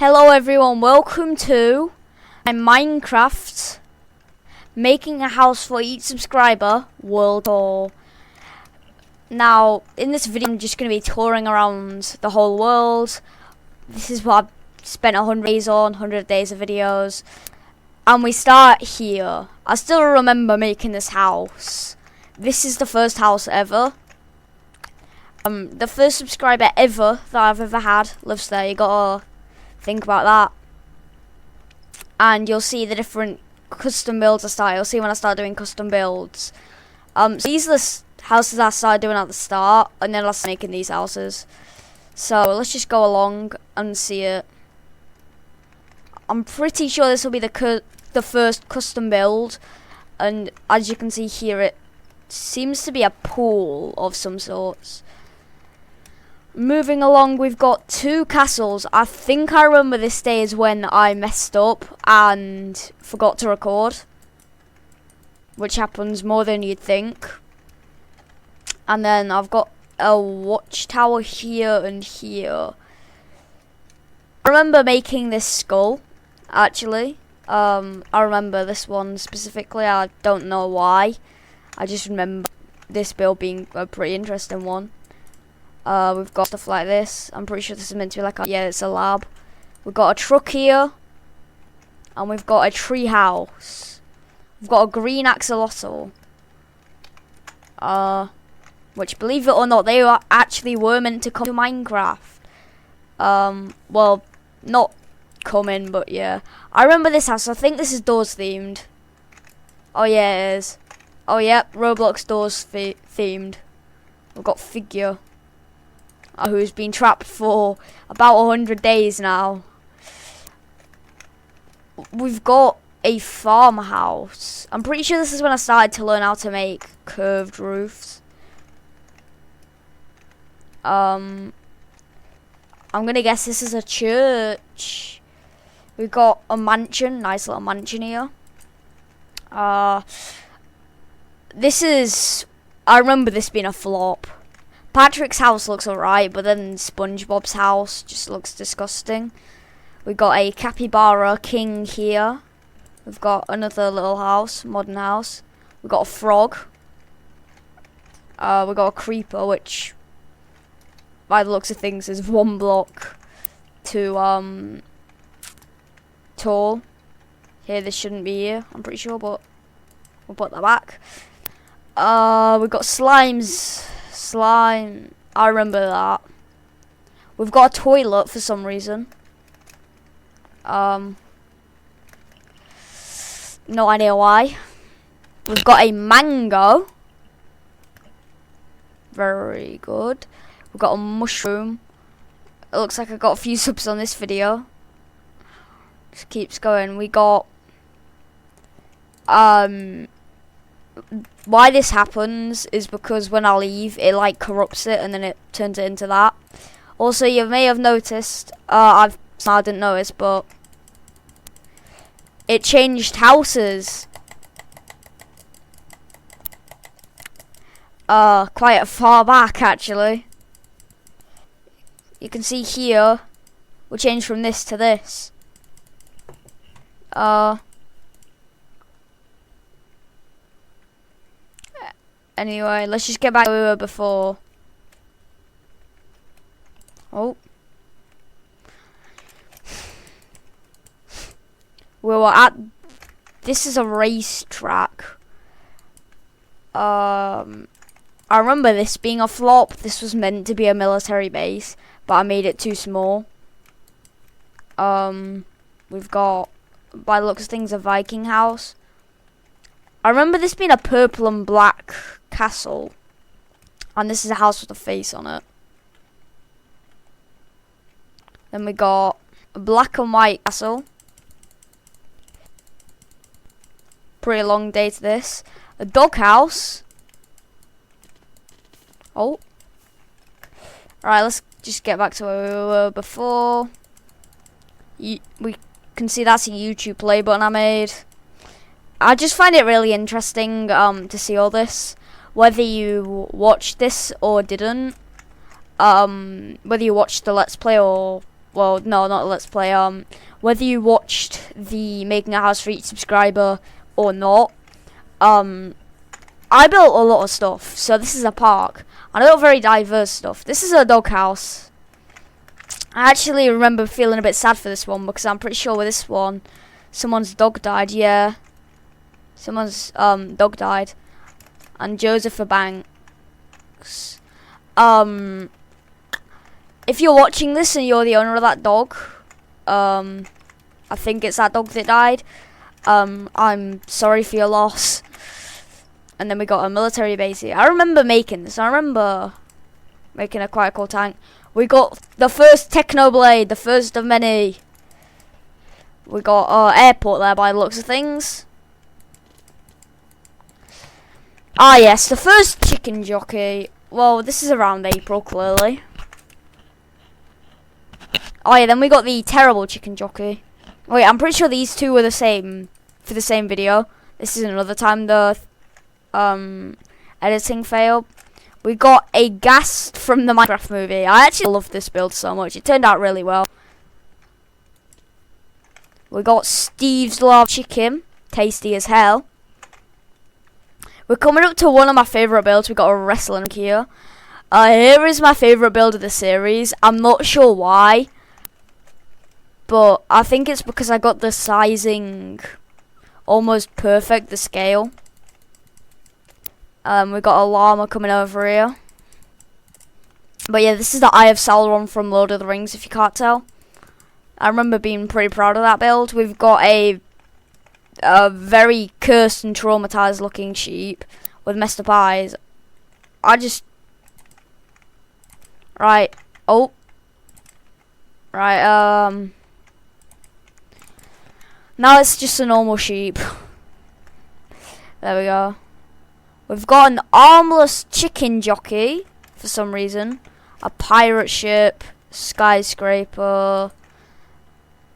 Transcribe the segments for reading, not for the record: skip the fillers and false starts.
Hello everyone, welcome to my Minecraft making a house for each subscriber world tour. Now, in this video I'm just going to be touring around the whole world. This is what I've spent 100 days on, 100 days of videos. And we start here. I still remember making this house. This is the first house ever. The first subscriber ever that I've ever had lives there. You gotta think about that. And you'll see the different custom builds I started. You'll see when I start doing custom builds. So these are the houses I started doing at the start, and then I started making these houses. So let's just go along and see it. I'm pretty sure this will be the first custom build, and as you can see here, it seems to be a pool of some sorts. Moving along, we've got two castles. I think I remember this day is when I messed up and forgot to record, which happens more than you'd think. And then I've got a watchtower here and here. I remember making this skull, actually. I remember this one specifically. I don't know why. I just remember this build being a pretty interesting one. We've got stuff like this. I'm pretty sure this is meant to be like it's a lab. We've got a truck here, and we've got a tree house. We've got a green axolotl. Which, believe it or not, they actually were meant to come to Minecraft. Well, not coming, but yeah. I remember this house. I think this is doors themed. Oh yeah, it is. Oh yep, Roblox doors themed. We've got Figure, who's been trapped for about 100 days now. We've got a farmhouse. I'm pretty sure this is when I started to learn how to make curved roofs. I'm gonna guess this is a church. We've got a mansion, nice little mansion here. I remember this being a flop. Patrick's house looks alright, but then SpongeBob's house just looks disgusting. We've got a capybara king here. We've got another little house, modern house. We've got a frog. We've got a creeper, which, by the looks of things, is 1 block too tall. Here, this shouldn't be here, I'm pretty sure, but we'll put that back. We've got slimes. Slime, I remember that. We've got a toilet for some reason. No idea why. We've got a mango. Very good. We've got a mushroom. It looks like I got a few subs on this video. Just keeps going. We got why this happens is because when I leave, it like corrupts it and then it turns it into that. Also, you may have noticed, I didn't notice, but it changed houses quite far back, actually. You can see here we changed from this to this. Anyway, let's just get back to where we were before. Oh. We were at... This is a racetrack. I remember this being a flop. This was meant to be a military base, but I made it too small. We've got, by the looks of things, a Viking house. I remember this being a purple and black castle, and this is a house with a face on it. Then we got a black and white castle. Pretty long day to this. A doghouse. Oh. Alright, let's just get back to where we were before. We can see that's a YouTube play button I made. I just find it really interesting to see all this. Whether you watched this or didn't, whether you watched the Let's Play or well, no, not Let's Play, whether you watched the Making a House for Each Subscriber or not, I built a lot of stuff. So this is a park. I built very diverse stuff. This is a doghouse. I actually remember feeling a bit sad for this one because I'm pretty sure with this one, someone's dog died. Yeah, someone's dog died, and Joseph Banks. If you're watching this and you're the owner of that dog, I think it's that dog that died. I'm sorry for your loss. And then we got a military base here. I remember making this. I remember making a quite cool tank. We got the first Technoblade, the first of many. We got airport there by the looks of things. Ah yes, the first chicken jockey. Well, this is around April, clearly. Oh yeah, then we got the terrible chicken jockey. Wait, I'm pretty sure these two were the same for the same video. This is another time the editing failed. We got a ghast from the Minecraft movie. I actually love this build so much. It turned out really well. We got Steve's Love Chicken. Tasty as hell. We're coming up to one of my favourite builds. We got a wrestling here. Here is my favourite build of the series. I'm not sure why, but I think it's because I got the sizing almost perfect, the scale. We got a llama coming over here. But yeah, this is the Eye of Sauron from Lord of the Rings, if you can't tell. I remember being pretty proud of that build. We've got a very cursed and traumatized looking sheep with messed up eyes. Right. Oh. Right, now it's just a normal sheep. There we go. We've got an armless chicken jockey, for some reason. A pirate ship, skyscraper,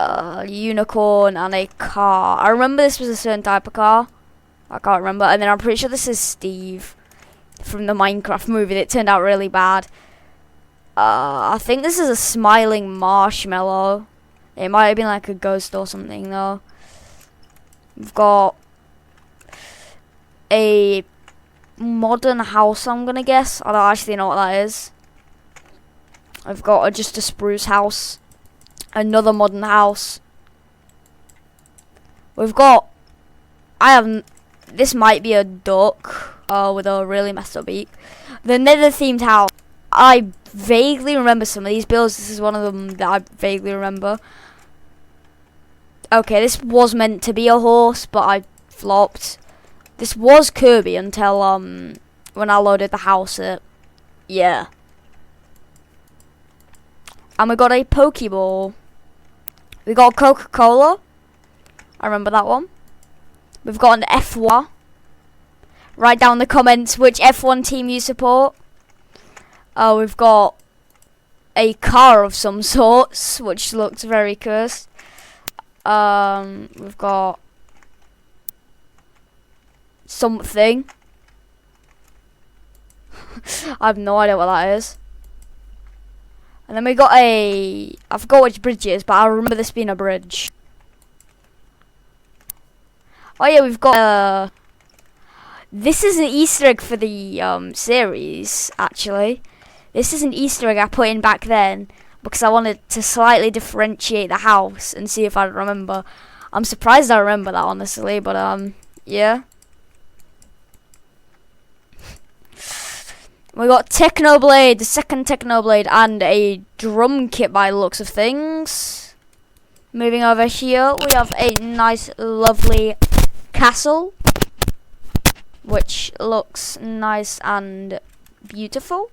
a unicorn, and a car. I remember this was a certain type of car. I can't remember. And then I'm pretty sure this is Steve from the Minecraft movie that turned out really bad. I think this is a smiling marshmallow. It might have been like a ghost or something though. We've got a modern house, I'm gonna guess. I don't actually know what that is. I've got just a spruce house. Another modern house. We've got... this might be a duck with a really messed up beak. The nether themed house. I vaguely remember some of these builds. This is one of them that I vaguely remember. Okay, this was meant to be a horse, but I flopped. This was Kirby until when I loaded the house up. Yeah. And we got a Pokeball. We got Coca-Cola. I remember that one. We've got an F1. Write down in the comments which F1 team you support. We've got a car of some sorts, which looks very cursed. We've got something. I have no idea what that is. And then we got I forgot which bridge it is, but I remember this being a bridge. Oh yeah, we've got this is an Easter egg for the series, actually. This is an Easter egg I put in back then because I wanted to slightly differentiate the house and see if I remember. I'm surprised I remember that, honestly, but yeah. We got Technoblade, the second Technoblade, and a drum kit by the looks of things. Moving over here, we have a nice, lovely castle, which looks nice and beautiful.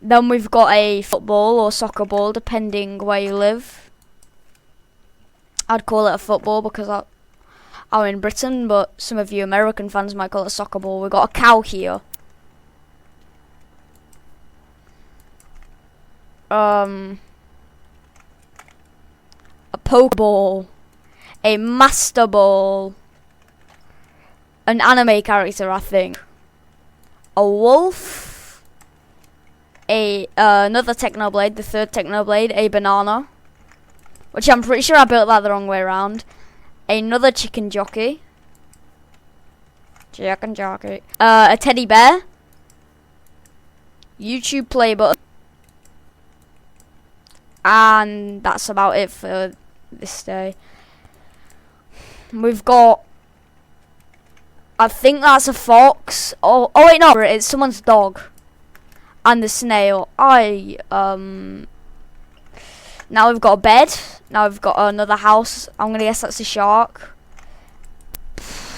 Then we've got a football or soccer ball, depending where you live. I'd call it a football because I'm in Britain, but some of you American fans might call it a soccer ball. We've got a cow here. A Pokeball, a Master Ball, an anime character, I think, a wolf, a another Technoblade, the third Technoblade, a banana, which I'm pretty sure I built that the wrong way around. Another chicken jockey. Chicken jockey. A teddy bear. YouTube play button. And that's about it for this day. We've got, I think that's a fox. Oh wait, no, it's someone's dog. And the snail. Now we've got a bed. Now we've got another house. I'm gonna guess that's a shark.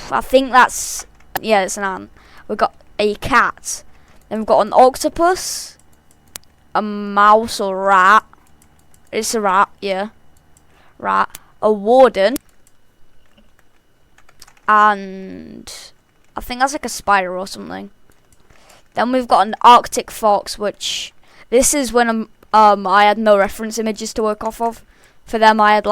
I think that's, yeah, it's an ant. We've got a cat. Then we've got an octopus, a mouse or rat. It's a rat, yeah. Rat. A warden. And I think that's like a spider or something. Then we've got an Arctic fox, which this is when I had no reference images to work off of. For them, I'd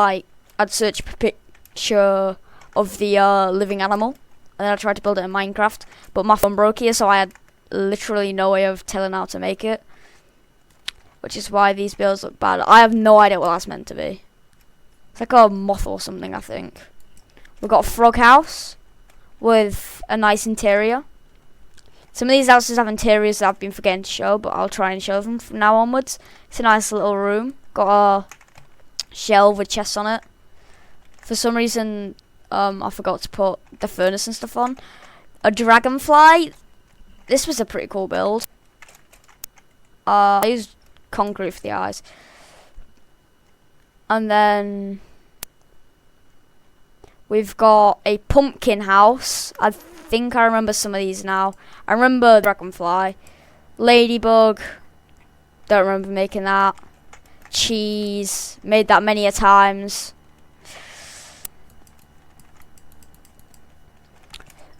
search a picture of the living animal, and then I tried to build it in Minecraft. But my phone broke here, so I had literally no way of telling how to make it, which is why these builds look bad. I have no idea what that's meant to be. It's like a moth or something, I think. We've got a frog house with a nice interior. Some of these houses have interiors that I've been forgetting to show, but I'll try and show them from now onwards. It's a nice little room. Got a shelf with chests on it. For some reason, I forgot to put the furnace and stuff on. A dragonfly. This was a pretty cool build. I used concrete for the eyes. And then we've got a pumpkin house. I think I remember some of these now. I remember dragonfly. Ladybug. Don't remember making that. Cheese. Made that many a times.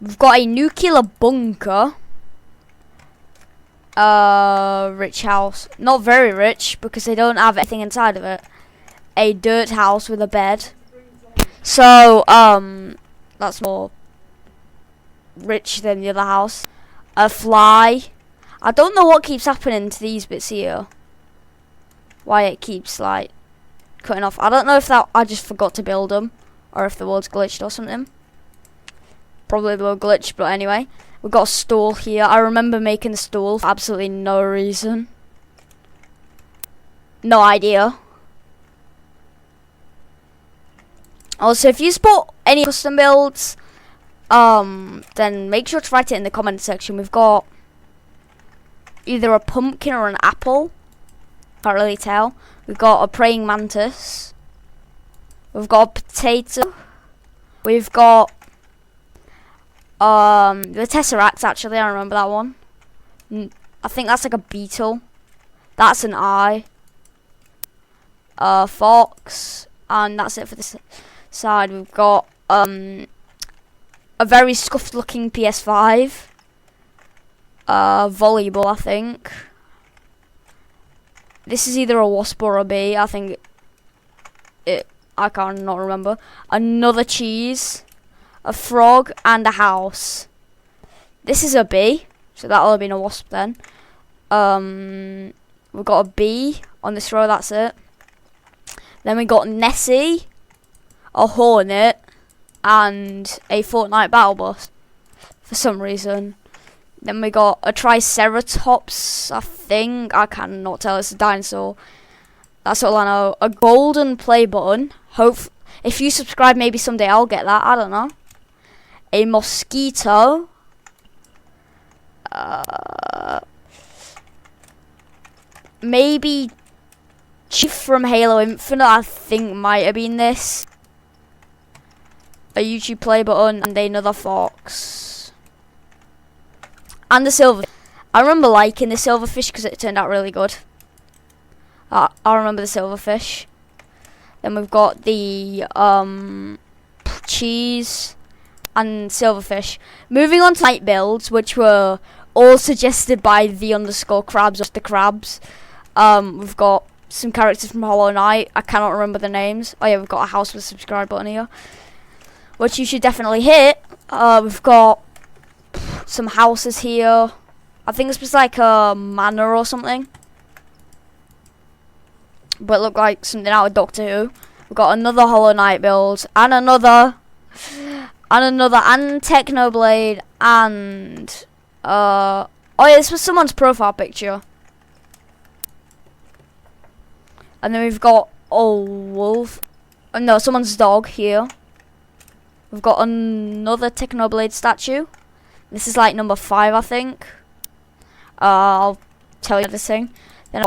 We've got a nuclear bunker. Rich house. Not very rich because they don't have anything inside of it. A dirt house with a bed. So, that's more rich than the other house. A fly. I don't know what keeps happening to these bits here. Why it keeps, like, cutting off. I don't know if that I just forgot to build them, or if the world's glitched or something. Probably the world glitched, but anyway. We've got a stool here. I remember making the stool for absolutely no reason. No idea. Also, if you support any custom builds, then make sure to write it in the comment section. We've got either a pumpkin or an apple. Can't really tell. We've got a praying mantis. We've got a potato. We've got the Tesseract, actually, I remember that one. I think that's like a beetle. That's an eye. Fox. And that's it for this side. We've got a very scuffed looking PS5. Volleyball, I think. This is either a wasp or a bee. I think I can't not remember. Another cheese. A frog and a house. This is a bee, so that'll have been a wasp then. We've got a bee on this row, that's it. Then we got Nessie, a hornet, and a Fortnite battle bus for some reason. Then we got a Triceratops, I think. I cannot tell, it's a dinosaur. That's all I know. A golden play button. If you subscribe, maybe someday I'll get that, I don't know. A mosquito. Maybe Chief from Halo Infinite, I think might have been this. A YouTube play button and another fox. And the silver. I remember liking the silverfish because it turned out really good. I remember the silverfish. Then we've got the cheese and silverfish. Moving on to night builds, which were all suggested by the _ crabs, or the crabs. We've got some characters from Hollow Knight. I cannot remember the names. Oh yeah, we've got a house with a subscribe button here, which you should definitely hit. We've got some houses here. I think this was like a manor or something. but it looked like something out of Doctor Who. We've got another Hollow Knight build, and another, and Technoblade, and oh yeah, this was someone's profile picture. And then we've got a wolf, no, someone's dog here. We've got another Technoblade statue. This is like number 5, I think. I'll tell you this thing. Then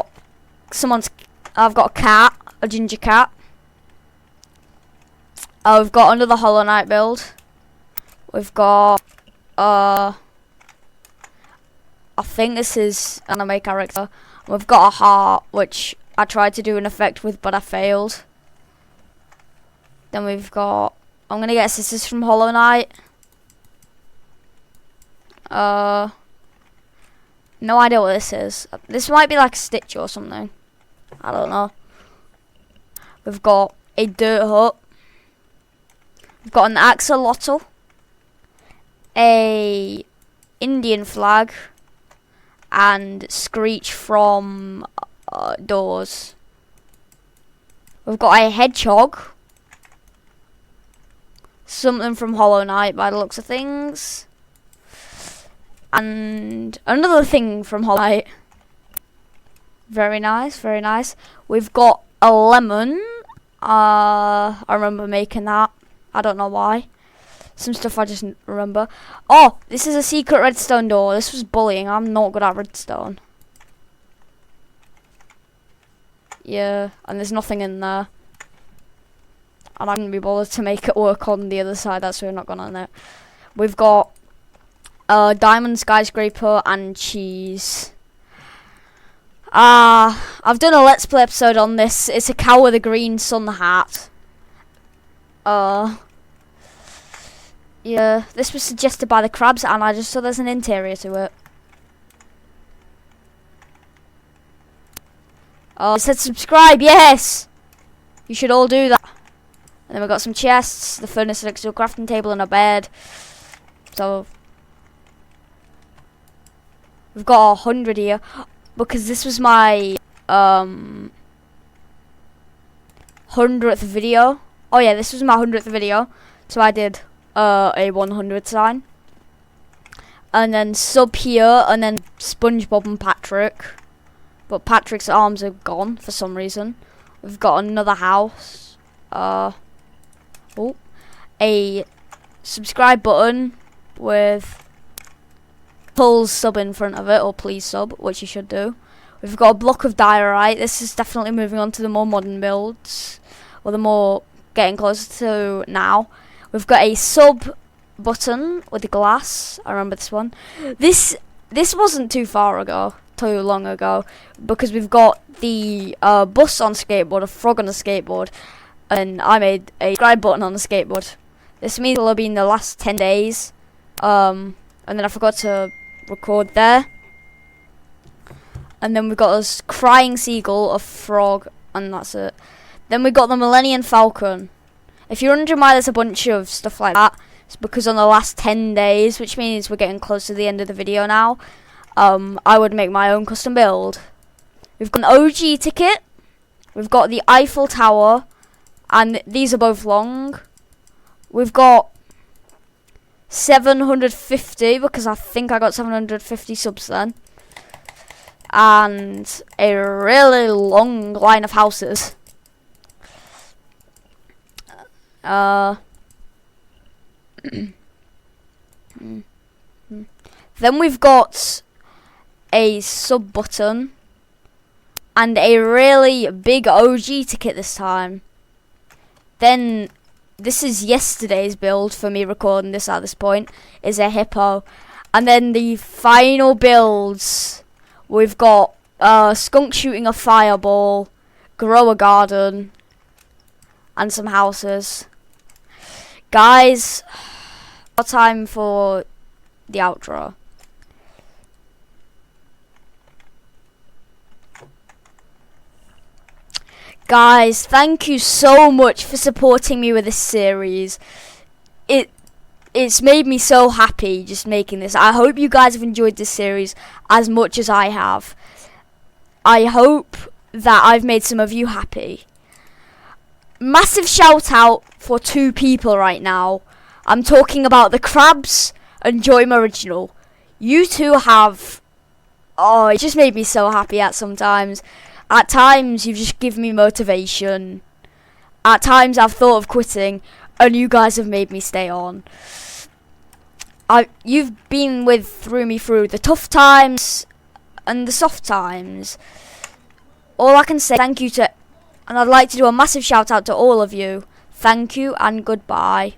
I've got a cat, a ginger cat. We've got another Hollow Knight build. We've got I think this is an anime character. We've got a heart, which I tried to do an effect with, but I failed. Then we've got, I'm gonna guess this is from Hollow Knight. No idea what this is. This might be like a Stitch or something. I don't know. We've got a dirt hut. We've got an axolotl. A Indian flag. And Screech from Doors. We've got a hedgehog. Something from Hollow Knight by the looks of things. And another thing from Hollow Knight. Very nice, very nice. We've got a lemon. I remember making that. I don't know why. Some stuff I just remember. Oh, this is a secret redstone door. This was bullying. I'm not good at redstone. Yeah, and there's nothing in there. And I couldn't be bothered to make it work on the other side. That's why we're not going on it. We've got diamond skyscraper and cheese. I've done a let's play episode on this. It's a cow with a green sun hat. Yeah, this was suggested by the crabs, and I just saw there's an interior to it. Oh, it said subscribe, yes! You should all do that. And then we've got some chests, the furnace next to a crafting table, and a bed. So we've got 100 here, because this was my 100th video. Oh yeah, this was my 100th video, so I did a 100 sign. And then sub here, and then SpongeBob and Patrick. But Patrick's arms are gone for some reason. We've got another house. A subscribe button with pull sub in front of it, or please sub, which you should do. We've got a block of diorite. This is definitely moving on to the more modern builds, or the more getting closer to now. We've got a sub button with the glass. I remember this one. This wasn't too long ago, because we've got the bus on skateboard, a frog on a skateboard, and I made a subscribe button on the skateboard. This means it'll be in the last 10 days. And then I forgot to record there. And then we've got this crying seagull, a frog, and that's it. Then we got the Millennium Falcon. If you're wondering why there's a bunch of stuff like that, it's because on the last 10 days, which means we're getting close to the end of the video now, I would make my own custom build. We've got an OG ticket. We've got the Eiffel Tower, and these are both long. We've got 750, because I think I got 750 subs then. And a really long line of houses. Then we've got a sub button and a really big OG ticket this time. Then this is yesterday's build for me recording this at this point, is a hippo. And then the final builds, we've got skunk shooting a fireball, grow a garden, and some houses. Guys, our time for the outro. Guys, thank you so much for supporting me with this series. It's made me so happy just making this. I hope you guys have enjoyed this series as much as I have. I hope that I've made some of you happy. Massive shout out for 2 people right now. I'm talking about the Crabs and Joym Original. You two have... Oh, it just made me so happy at sometimes. At times, you've just given me motivation. At times, I've thought of quitting, and you guys have made me stay on. You've been through me through the tough times and the soft times. All I can say, thank you to... And I'd like to do a massive shout out to all of you. Thank you and goodbye.